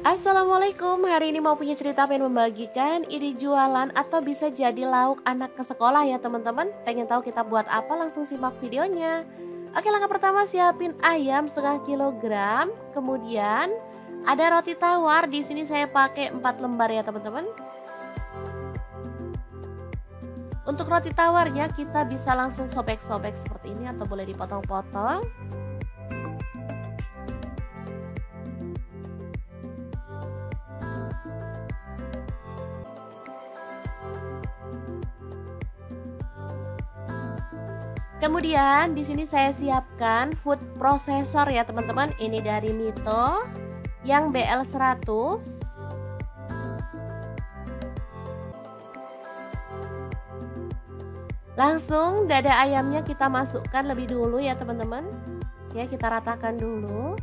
Assalamualaikum, hari ini mau punya cerita pengen membagikan ide jualan atau bisa jadi lauk anak ke sekolah ya teman-teman. Pengen tahu kita buat apa? Langsung simak videonya. Oke, langkah pertama siapin ayam setengah kilogram. Kemudian ada roti tawar, di sini saya pakai 4 lembar ya teman-teman. Untuk roti tawarnya kita bisa langsung sobek-sobek seperti ini atau boleh dipotong-potong. Kemudian di sini saya siapkan food processor ya teman-teman. Ini dari Mito yang BL100. Langsung dada ayamnya kita masukkan lebih dulu ya teman-teman. Ya, kita ratakan dulu.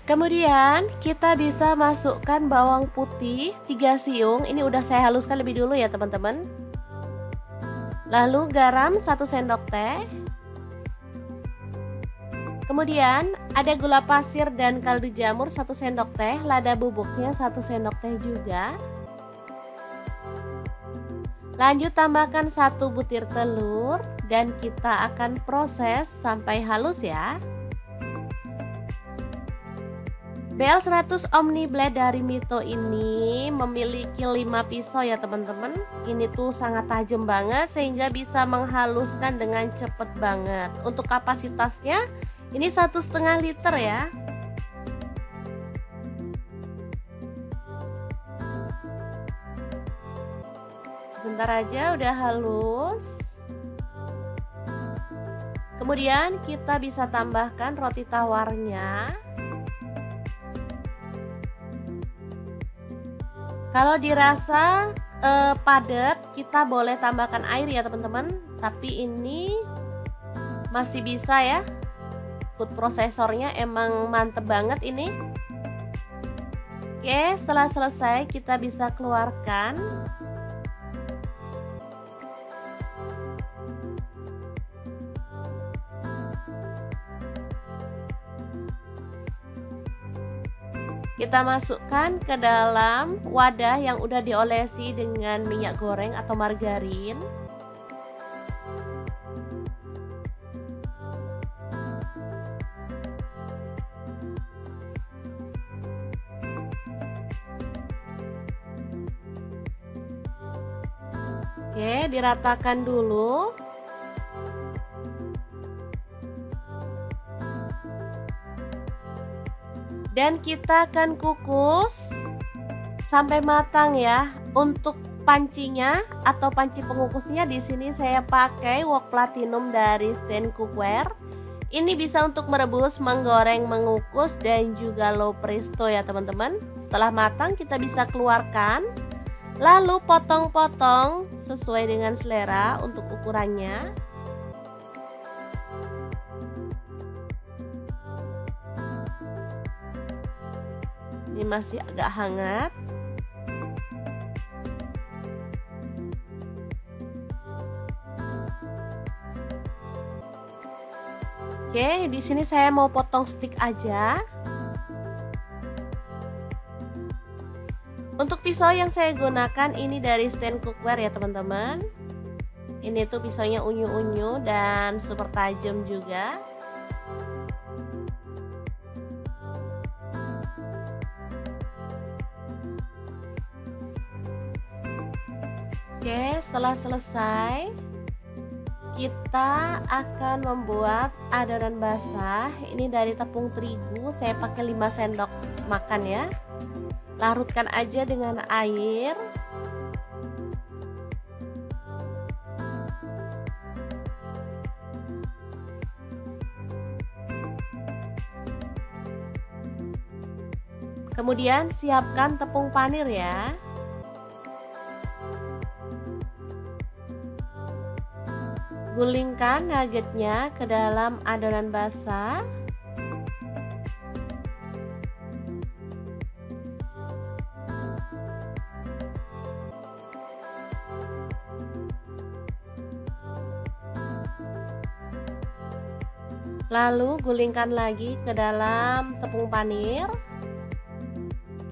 Kemudian kita bisa masukkan bawang putih 3 siung. Ini udah saya haluskan lebih dulu ya teman-teman. Lalu garam 1 sendok teh. Kemudian ada gula pasir dan kaldu jamur 1 sendok teh, lada bubuknya 1 sendok teh juga. Lanjut tambahkan 1 butir telur dan kita akan proses sampai halus ya. BL100 Omni Blade dari Mito ini memiliki 5 pisau ya teman-teman. Ini tuh sangat tajam banget sehingga bisa menghaluskan dengan cepet banget. Untuk kapasitasnya ini 1,5 liter ya. Sebentar aja udah halus. Kemudian kita bisa tambahkan roti tawarnya. Kalau dirasa padat, kita boleh tambahkan air ya teman-teman. Tapi ini masih bisa ya. Food prosesornya emang mantep banget ini. Oke, setelah selesai kita bisa keluarkan. Kita masukkan ke dalam wadah yang udah diolesi dengan minyak goreng atau margarin. Oke, diratakan dulu. Dan kita akan kukus sampai matang ya. Untuk pancinya atau panci pengukusnya di sini saya pakai wok platinum dari Stand Cookware. Ini bisa untuk merebus, menggoreng, mengukus dan juga low presto ya teman-teman. Setelah matang kita bisa keluarkan. Lalu potong-potong sesuai dengan selera untuk ukurannya. Ini masih agak hangat. Oke, di sini saya mau potong stick aja. Untuk pisau yang saya gunakan ini dari Stand Cookware ya teman-teman. Ini tuh pisaunya unyu-unyu dan super tajam juga. Oke, setelah selesai kita akan membuat adonan basah. Ini dari tepung terigu, saya pakai 5 sendok makan ya. Larutkan aja dengan air. Kemudian siapkan tepung panir ya. Gulingkan nuggetnya ke dalam adonan basah. Lalu gulingkan lagi ke dalam tepung panir.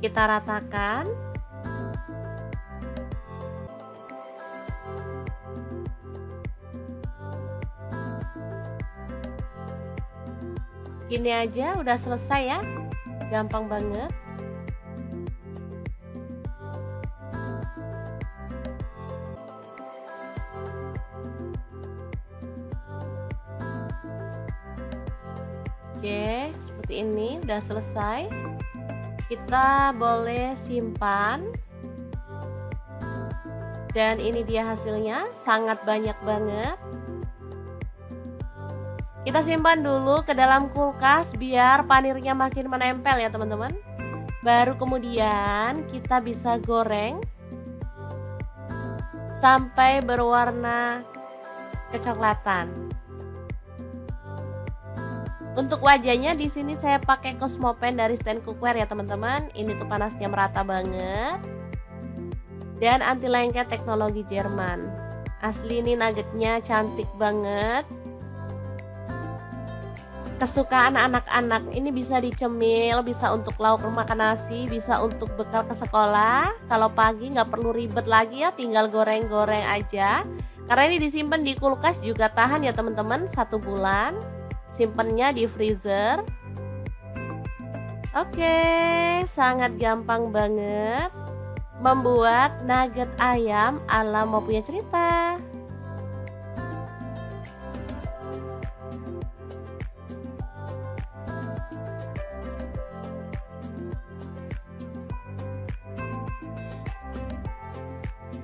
Kita ratakan. Gini aja udah selesai ya. Gampang banget. Oke, seperti ini udah selesai. Kita boleh simpan. Dan ini dia hasilnya, sangat banyak banget. Kita simpan dulu ke dalam kulkas biar panirnya makin menempel ya teman-teman. Baru kemudian kita bisa goreng sampai berwarna kecoklatan. Untuk wajahnya di sini saya pakai Cosmopan dari Stand Cookware ya teman-teman. Ini tuh panasnya merata banget. Dan anti lengket teknologi Jerman. Asli ini nuggetnya cantik banget. Kesukaan anak-anak, ini bisa dicemil, bisa untuk lauk makan nasi, bisa untuk bekal ke sekolah. Kalau pagi nggak perlu ribet lagi ya, tinggal goreng-goreng aja. Karena ini disimpan di kulkas juga tahan ya teman-teman, 1 bulan. Simpennya di freezer. Oke, sangat gampang banget membuat nugget ayam ala Mau Punya Cerita.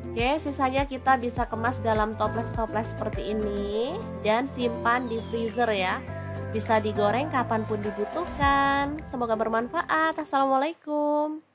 Oke, sisanya kita bisa kemas dalam toples-toples seperti ini dan simpan di freezer ya. Bisa digoreng kapanpun dibutuhkan. Semoga bermanfaat. Assalamualaikum.